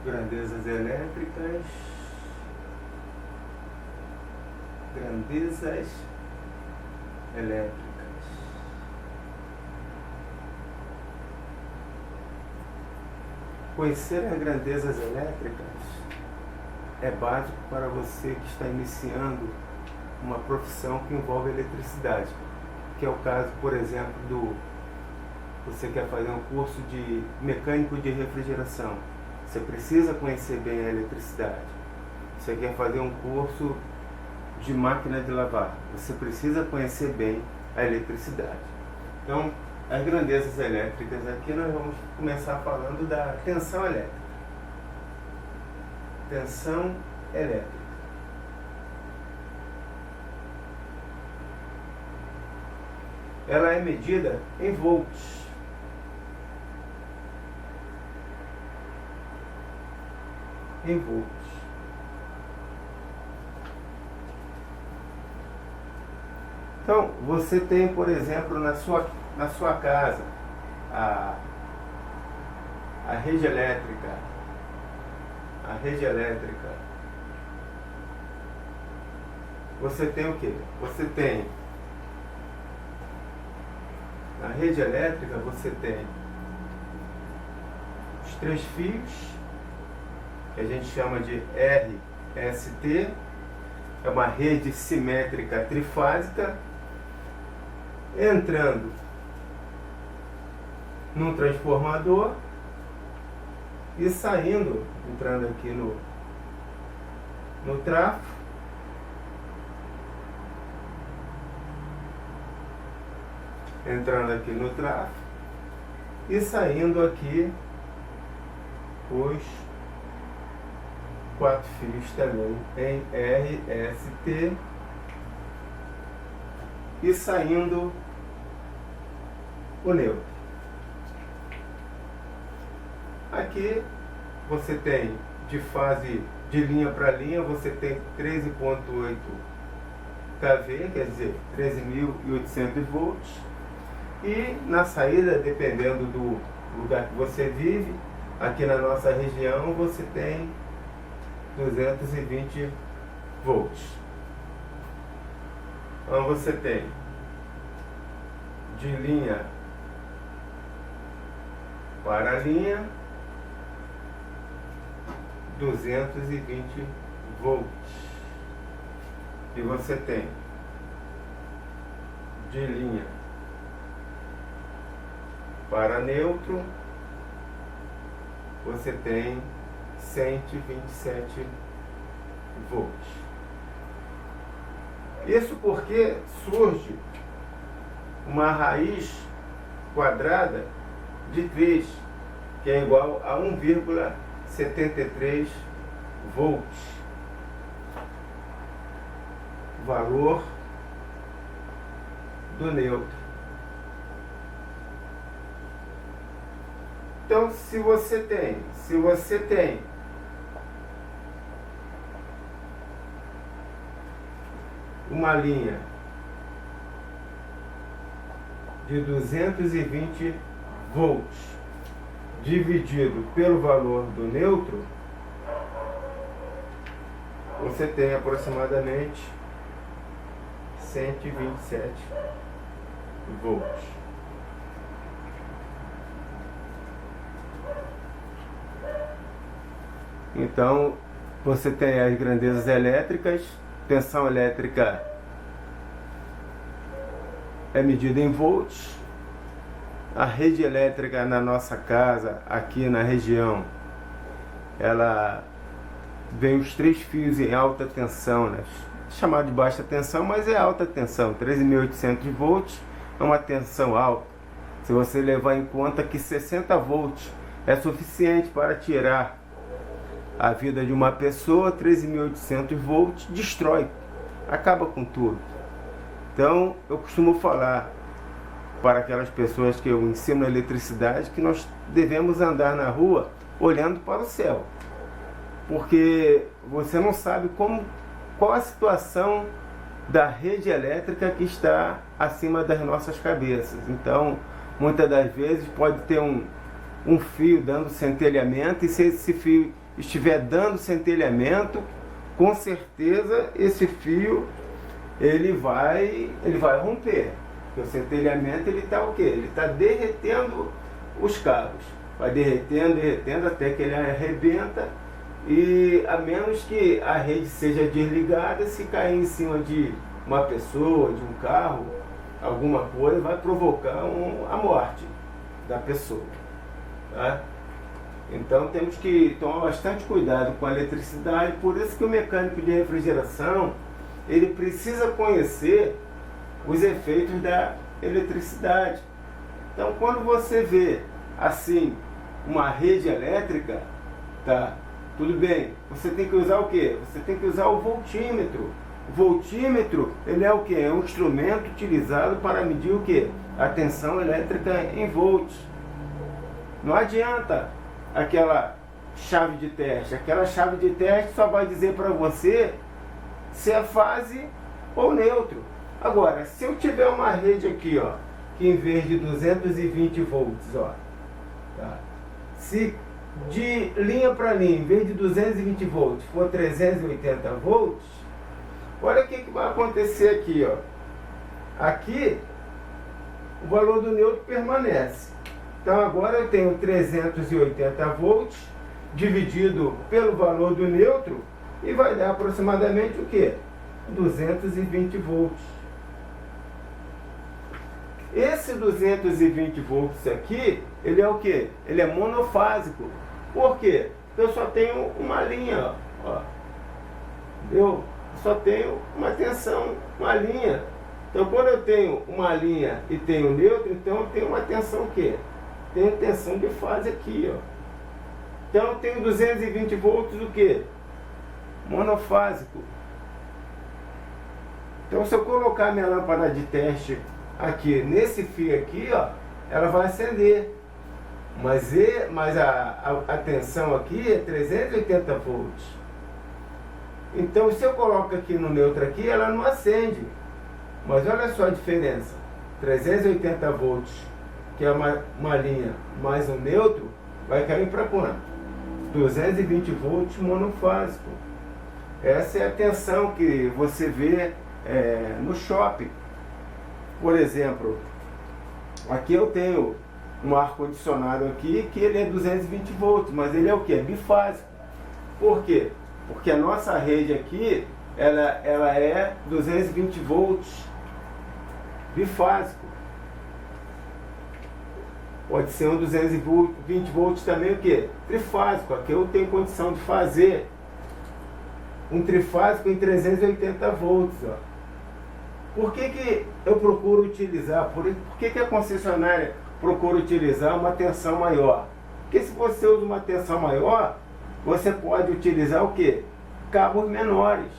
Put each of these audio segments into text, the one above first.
grandezas elétricas, grandezas elétricas. Conhecer as grandezas elétricas é básico para você que está iniciando uma profissão que envolve eletricidade, que é o caso, por exemplo, você quer fazer um curso de mecânico de refrigeração. Você precisa conhecer bem a eletricidade. Você quer fazer um curso de máquina de lavar. Você precisa conhecer bem a eletricidade. Então, as grandezas elétricas aqui nós vamos começar falando da tensão elétrica. Tensão elétrica. Ela é medida em volts. Em volts. Então, você tem, por exemplo, na sua casa a rede elétrica. A rede elétrica. Você tem o quê? Você tem na rede elétrica, você tem os 3 fios, que a gente chama de RST, é uma rede simétrica trifásica, entrando num transformador e saindo, entrando aqui no trafo, entrando aqui no trafo e saindo aqui os 4 fios também em RST e saindo o neutro. Aqui você tem de fase de linha para linha, você tem 13.8 kV, quer dizer 13.800 volts. E na saída, dependendo do lugar que você vive, aqui na nossa região você tem 220 volts. Então você tem de linha para linha 220 volts. E você tem de linha para neutro, você tem 127 volts. Isso porque surge uma raiz quadrada de 3, que é igual a 1,73 volts. Valor do neutro. Então, se você tem uma linha de 220 volts dividido pelo valor do neutro, você tem aproximadamente 127 volts. Então, você tem as grandezas elétricas. Tensão elétrica é medida em volts. A rede elétrica na nossa casa, aqui na região, ela vem os 3 fios em alta tensão, né? Chamado de baixa tensão, mas é alta tensão. 13.800 volts é uma tensão alta. Se você levar em conta que 60 volts é suficiente para tirar a vida de uma pessoa, 13.800 volts destrói, acaba com tudo. Então, eu costumo falar para aquelas pessoas que eu ensino eletricidade que nós devemos andar na rua olhando para o céu, porque você não sabe qual a situação da rede elétrica que está acima das nossas cabeças. Então, muitas das vezes pode ter um fio dando centelhamento, e se esse fio estiver dando centelhamento, com certeza esse fio ele vai romper. Porque o centelhamento ele está o quê? Ele está derretendo os cabos. Vai derretendo, derretendo até que ele arrebenta, e a menos que a rede seja desligada, se cair em cima de uma pessoa, de um carro, alguma coisa, vai provocar a morte da pessoa. Tá? Então temos que tomar bastante cuidado com a eletricidade, por isso que o mecânico de refrigeração ele precisa conhecer os efeitos da eletricidade. Então quando você vê assim uma rede elétrica, tá, tudo bem, você tem que usar o quê? Você tem que usar o voltímetro. O voltímetro, ele é o quê? É um instrumento utilizado para medir o quê? A tensão elétrica em volts. Não adianta aquela chave de teste. Aquela chave de teste só vai dizer para você se é fase ou neutro. Agora, se eu tiver uma rede aqui, ó, que em vez de 220 volts, ó, tá? Se de linha para linha, em vez de 220 volts, for 380 volts, olha o que vai acontecer aqui, ó. Aqui, o valor do neutro permanece. Então agora eu tenho 380 volts dividido pelo valor do neutro e vai dar aproximadamente o quê? 220 volts. Esse 220 volts aqui, ele é o quê? Ele é monofásico. Por quê? Porque eu só tenho uma linha, ó. Eu só tenho uma tensão, uma linha. Então quando eu tenho uma linha e tenho neutro, então eu tenho uma tensão o quê? Tenho tensão de fase aqui, ó. Então eu tenho 220 volts o quê? Monofásico. Então se eu colocar minha lâmpada de teste aqui, nesse fio aqui, ó, ela vai acender. Mas a tensão aqui é 380 volts. Então se eu coloco aqui no neutro aqui, ela não acende. Mas olha só a diferença. 380 volts, que é uma linha, mais um neutro, vai cair para quanto? 220 volts monofásico. Essa é a tensão que você vê no shopping. Por exemplo, aqui eu tenho um ar-condicionado aqui que ele é 220 volts, mas ele é o que? É bifásico. Por quê? Porque a nossa rede aqui, ela é 220 volts bifásico. Pode ser um 220 volts também o quê? Trifásico. Aqui eu tenho condição de fazer um trifásico em 380 volts, ó. Por que eu procuro utilizar, por que a concessionária procura utilizar uma tensão maior? Porque se você usa uma tensão maior, você pode utilizar o quê? Cabos menores,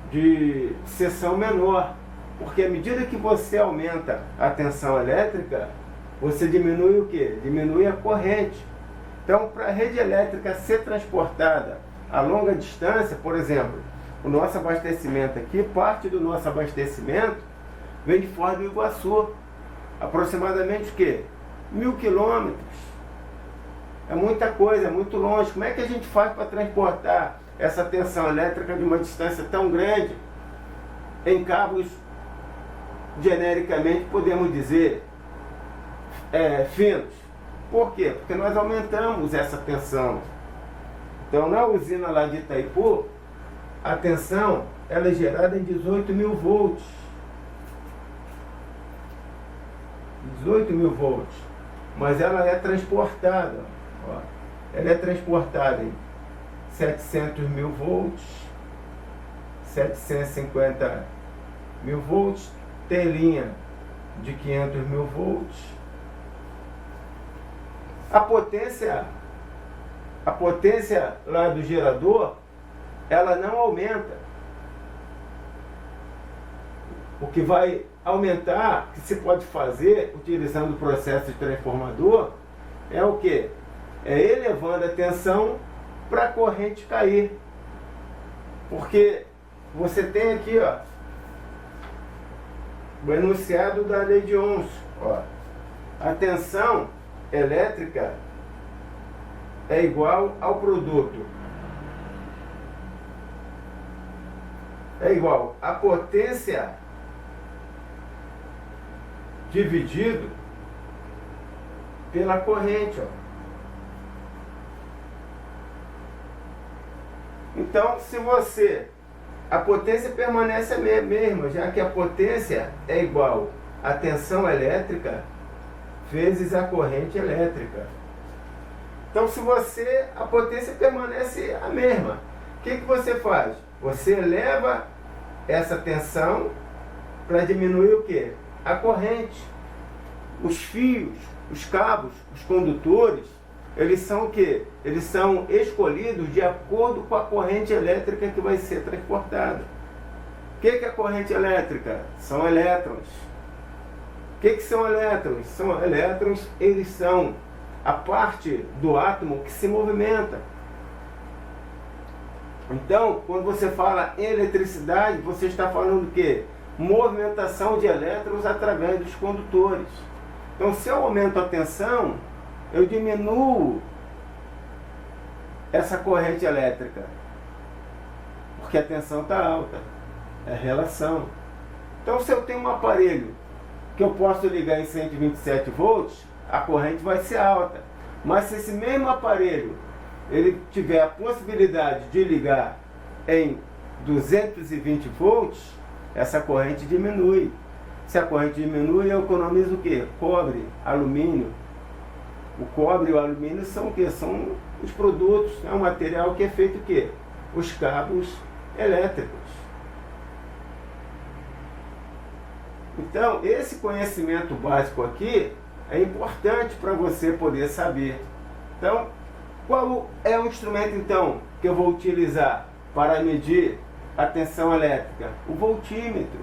de seção menor. Porque à medida que você aumenta a tensão elétrica, você diminui o quê? Diminui a corrente. Então, para a rede elétrica ser transportada a longa distância, por exemplo, o nosso abastecimento aqui, parte do nosso abastecimento vem de Foz do Iguaçu. Aproximadamente o quê? 1000 quilômetros. É muita coisa, é muito longe. Como é que a gente faz para transportar essa tensão elétrica de uma distância tão grande em cabos, genericamente podemos dizer, finos? Por quê? Porque nós aumentamos essa tensão. Então na usina lá de Itaipu, a tensão ela é gerada em 18.000 volts. 18.000 volts. Mas ela é transportada. Ó, ela é transportada em 700.000 volts, 750.000 volts, tem linha de 500.000 volts. A potência lá do gerador, ela não aumenta. O que vai aumentar, que se pode fazer utilizando o processo de transformador, é o que? É elevando a tensão para a corrente cair. Porque você tem aqui, ó, o enunciado da lei de Ohms. Ó, a tensão elétrica é igual ao produto. É igual a potência dividido pela corrente, ó. Então, se a potência permanece a mesma, já que a potência é igual a tensão elétrica vezes a corrente elétrica. Então, a potência permanece a mesma. O que você faz? Você eleva essa tensão para diminuir o quê? A corrente. Os fios, os cabos, os condutores, eles são o quê? Eles são escolhidos de acordo com a corrente elétrica que vai ser transportada. O que é a corrente elétrica? São elétrons. O que são elétrons? São elétrons, eles são a parte do átomo que se movimenta. Então, quando você fala em eletricidade, você está falando do quê? Movimentação de elétrons através dos condutores. Então, se eu aumento a tensão, eu diminuo essa corrente elétrica, porque a tensão está alta. É relação. Então, se eu tenho um aparelho que eu posso ligar em 127 volts, a corrente vai ser alta. Mas se esse mesmo aparelho ele tiver a possibilidade de ligar em 220 volts, essa corrente diminui. Se a corrente diminui, eu economizo o quê? Cobre, alumínio. O cobre e o alumínio são o quê? São os produtos, é um material que é feito o quê? Os cabos elétricos. Então, esse conhecimento básico aqui é importante para você poder saber. Então, qual é o instrumento, então, que eu vou utilizar para medir a tensão elétrica? O voltímetro.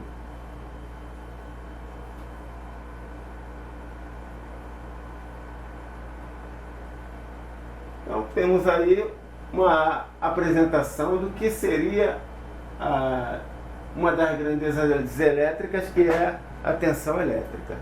Então, temos aí uma apresentação do que seria uma das grandezas elétricas, que é a tensão elétrica.